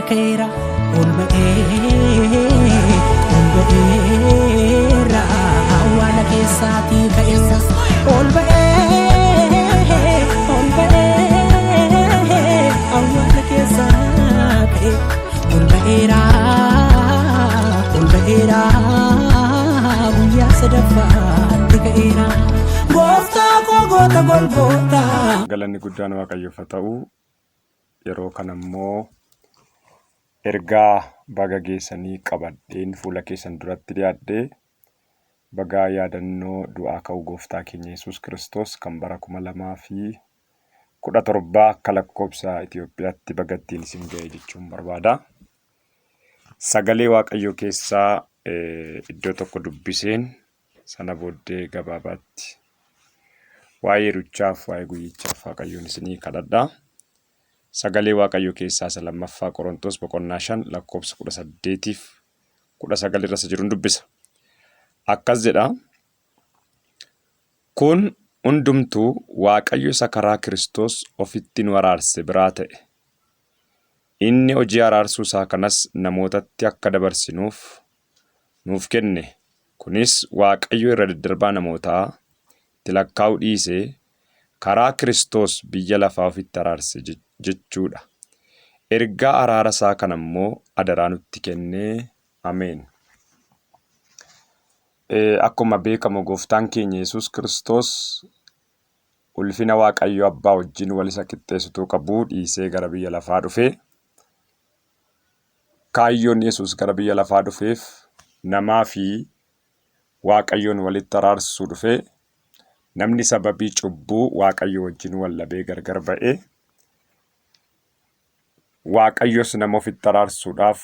ka'eera ol ba'eera awwaala keessaatii ka'eessa ol ba'ee awwaala keessaa ka'e ol ba'eera guyyaa sadaffaatti ka'eera gooftaa koo goota Golgoota. Galanni guddaan Waaqayyoof haa ta'u. Yeroo kana immoo ergaa baga geessanii qabadheen fuula keessan duratti dhiyaadhee bagaa yaadannoo du'aa ka'uu gooftaa keenya Yesuus Kiristoos kan bara 2017 akka lakkoobsa Itoophiyaatti baga ittiin isin ga'e jechuun barbaada. Sagalee Waaqayyoo keessaa iddoo tokko dubbiseen sana booddee gabaabaatti waa'ee yeruchaaf waa'ee guyyichaaf Waaqayyoon isinii kadhadha. Sagalee Waaqayyoo keessaa isa lammaffaa Qorontos boqonnaa 5 lakkoobsa 18 fi 19 irra jiruun dubbisa. Akkas jedha. Kun hundumtuu Waaqayyo isa karaa Kiristoos ofitti nu araarse biraa ta'e. Inni hojii araarsuu isaa kanas namootatti akka dabarsinuuf nuuf kenne. Kunis Waaqayyo irra daddarbaa namootaa itti lakkaa'uu dhiisee karaa Kiristoos biyya lafaa ofitti araarse jechuudha. Ergaa araara isaa kana immoo adaraa nutti kennee ameen. Akkuma beekamu gooftaan keenya Yesuus Kiristoos ulfina Waaqayyo Abbaa wajjin wal isa qixxeessituu qabuu dhiisee gara biyya lafaa dhufee kaayyoon Yesuus gara biyya lafaa dhufeef namaa fi Waaqayyoon walitti araarsuu dhufee namni sababii cubbuu Waaqayyo wajjin wallabee gargar ba'ee Waaqayyos nama ofitti araarsuudhaaf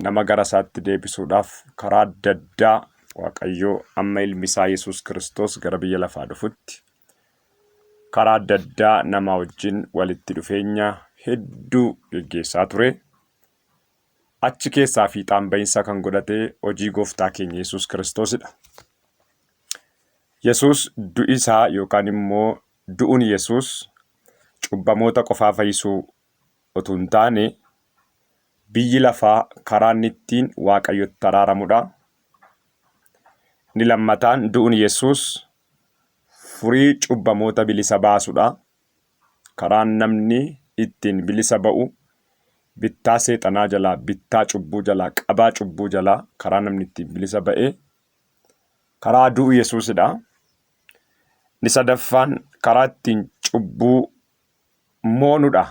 nama gara isaatti deebisuudhaaf karaa adda addaa Waaqayyo amma ilmi isaa Yesuus Kiristoos gara biyya lafaa dhufutti karaa adda addaa nama wajjin walitti dhufeenya hedduu geggeessaa ture. Achi keessaa fiixaan ba'iinsa kan godhate hojii gooftaa keenya Yesuus Kiristoosidha. Yesuus du'i isaa yookaan immoo du'uun Yesuus cubbamoota qofaa fayyisuu otoo hin taane biyyi lafaa karaa inni ittiin Waaqayyotti araaramudha. Inni lammataan du'uun Yesuus furii cubbamoota bilisa baasudha. Karaan namni ittiin bilisa ba'u bittaa seexanaa jalaa, bittaa cubbuu jalaa, qabaa cubbuu jalaa karaa namni ittiin bilisa ba'e karaa du'u Yesuusidha. Inni sadaffaan karaa ittiin cubbuu moonudha.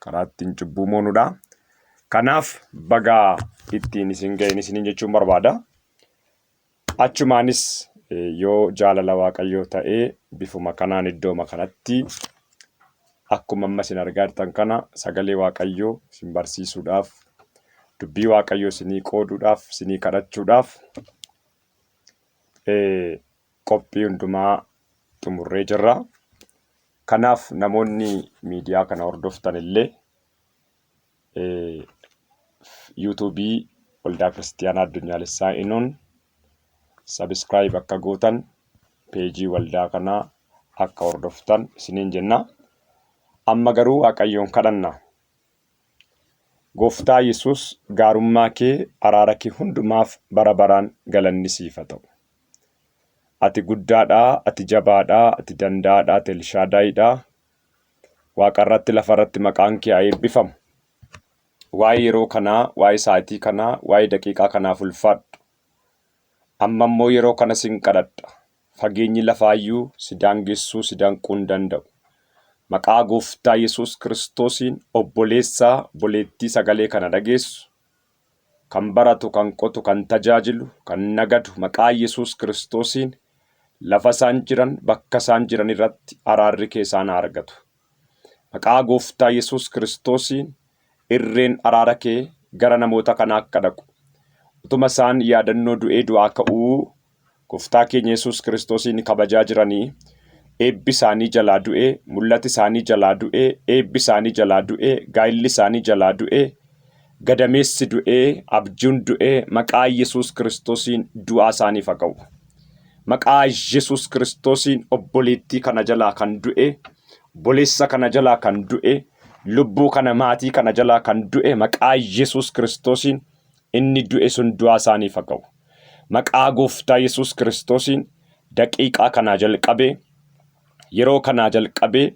Karaa ittiin cubbuu moonudha. Kanaaf bagaa ittiin isin ga'een isiniin jechuun barbaada. Achumaanis yoo jaalala Waaqayyoo ta'ee bifuma kanaan iddooma kanatti akkuma amma isin argaa jirtan kana sagalee Waaqayyoo isin barsiisuudhaaf dubbii Waaqayyoo isinii qooduudhaaf isinii kadhachuudhaaf qophii hundumaa xumurree jirra. Kanaaf namoonni miidiyaa kana hordoftan illee yuutuubii Waldaa Kiristiyaanaa Addunyaalessaa Inoon sabiskiraayib akka gootan peejii waldaa kanaa akka hordoftan isiniin jenna. Amma garuu Waaqayyoon kadhanna. Gooftaa Yesuus gaarummaa kee araara kee hundumaaf bara baraan galanni siif haa ta'u. Ati guddaadhaa, ati jabaadhaa, ati danda'aadhaa, ati Elshaadaayiidhaa. Waaqa irratti lafa irratti maqaan kee haa eebbifamu. Waa'ee yeroo kanaa, waa'ee sa'aatii kanaa, waa'ee daqiiqaa kanaaf ulfaadhu. Amma immoo yeroo kana sin kadhadha. Fageenyi lafaayyuu si daangessuu si danquu hin danda'u. Maqaa gooftaa Yesuus Kiristoosiin obboleessaa obboleettii sagalee kana dhageessu kan baratu, kan qotu, kan tajaajilu, kan nagadu maqaa Yesuus Kiristoosiin lafa isaan jiran, bakka isaan jiran irratti araarri kee isaan haa argatu. Maqaa gooftaa Yesuus Kiristoosiin irreen araara kee gara namoota kanaa akka dhaqu. Utuma isaan yaadannoo du'ee du'aa ka'uu gooftaa keenya Yesuus Kiristoosiin kabajaa jiranii eebbi isaanii jalaa du'ee, mul'ati isaanii jalaa du'ee, eebbi isaanii jalaa du'ee, gaa'illi isaanii jalaa du'ee, gadameessi du'ee, abjuun du'ee, maqaa Yesuus Kiristoosiin du'aa isaaniif haa ga'u. Maqaa Yesuus Kiristoosiin obboleettii kana jalaa kan du'e, obboleessa kana jalaa kan du'e, lubbuu kana maatii kana jalaa kan du'e maqaa Yesuus Kiristoosiin inni du'e sun du'aa isaaniif haa ga'u. Maqaa Gooftaa Yesuus Kiristoosiin daqiiqaa kanaa jalqabee yeroo kanaa jalqabee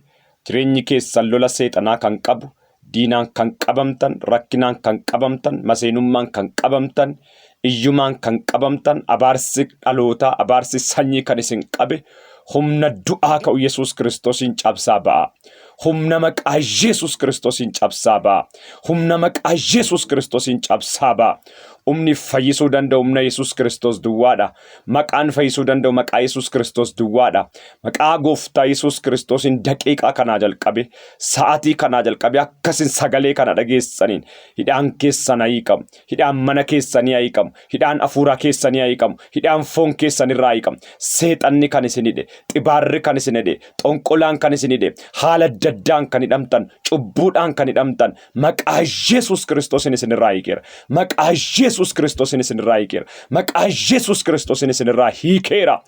jireenyi keessan lola seexanaa kan qabu, diinaan kan qabamtan, rakkinaan kan qabamtan, maseenummaan kan qabamtan, iyyumaan kan qabamtan, abaarsi dhalootaa, abaarsi sanyii kan isin qabe, humna du'aa ka'u Yesuus Kiristoosiin cabsaa ba'a. Humna maqaa Yesuus Kiristoosiin cabsaa ba'a. Humna maqaa Yesuus Kiristoosiin cabsaa ba'a. Humni fayyisuu danda'u humna Yesuus Kiristoos duwwaadha. Maqaan fayyisuu danda'u maqaa Yesuus Kiristoos duwwaadha. Maqaa Gooftaa Yesuus Kiristoosiin daqiiqaa kanaa jalqabe, sa'aatii kanaa jalqabe akkasin sagalee kana dhageessaniin hidhaan keessan hiikamu, hidhaan mana keessanii hiikamu, hidhaan hafuuraa keessanii hiikamu, hidhaan foon keessanirraa hiikamu. Seexanni kan isin hidhe, xibaarri kan isin hidhe, xonqolaan kan isin hidhe, haala daddaan kan hidhamtan, cubbuudhaan kan hidhamtan, maqaa Yesuus Kiristoosiin isinirraa hiikeera. Maqaa Yesuus Kiristoosiin isinirraa hiikeera. Maqaa Yesuus Kiristoosiin isinirraa hiikeera.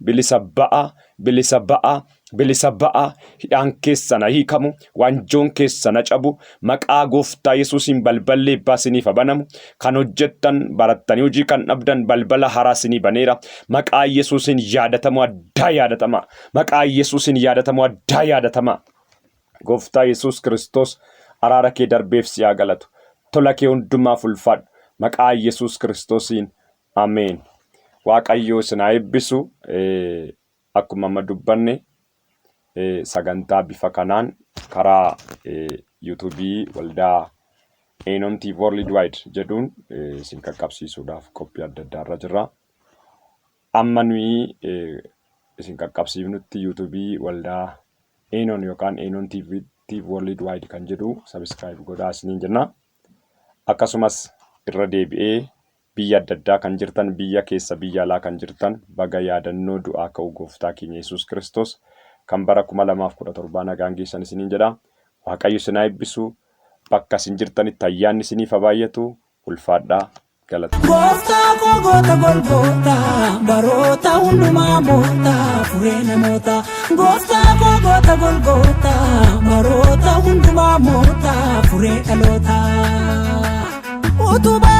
Bilisa ba'a, bilisa ba'a, bilisa ba'a. Hidhaan keessana hiikamu, waanjoon keessana cabu, maqaa Gooftaa Yesuusiin balballi eebbaa isiniif banamu. Kan hojjettan barattanii hojii kan dhabdan balbala haaraa isinii baneera. Maqaa Yesuusiin yaadatamu addaa yaadatama. Maqaa Yesuusiin yaadatamu addaa yaadatama. Gooftaa Yesuus Kiristoos araara kee darbeef si haa galatu. Tola kee hundumaaf ulfaadhu. Maqaa Yesuus Kiristoosiin ameen. Waaqayyo isin haa eebbisu. Akkuma amma dubbanne sagantaa bifa kanaan karaa yuutuubii waldaa Eenon TV Worldwide jedhuun isin qaqqabsiisuudhaaf qophii adda addaarra jirra. Amma nuyi isin qaqqabsiifnutti yuutuubii waldaa Eenon yookaan Eenon TV Worldwide kan jedhu subscribe godhaa isiniin jenna. Akkasumas irra deebi'ee biyya adda addaa kan jirtan, biyya keessa biyya alaa kan jirtan, baga yaadannoo du'aa ka'uu Gooftaa keenya Yesuus Kiristoos kan bara 2017 nagaan geessan isiniin jedha. Waaqayyo isin haa eebbisu. Bakka isin jirtanitti ayyaanni isiniif haa baay'atu. Ulfaadhaa. Galata. Gooftaa koo goota Golgootaa, baroota hundumaa mootaa, furee namootaa. Gooftaa koo goota Golgootaa, baroota hundumaa mootaa, furee dhalootaa. Utubaa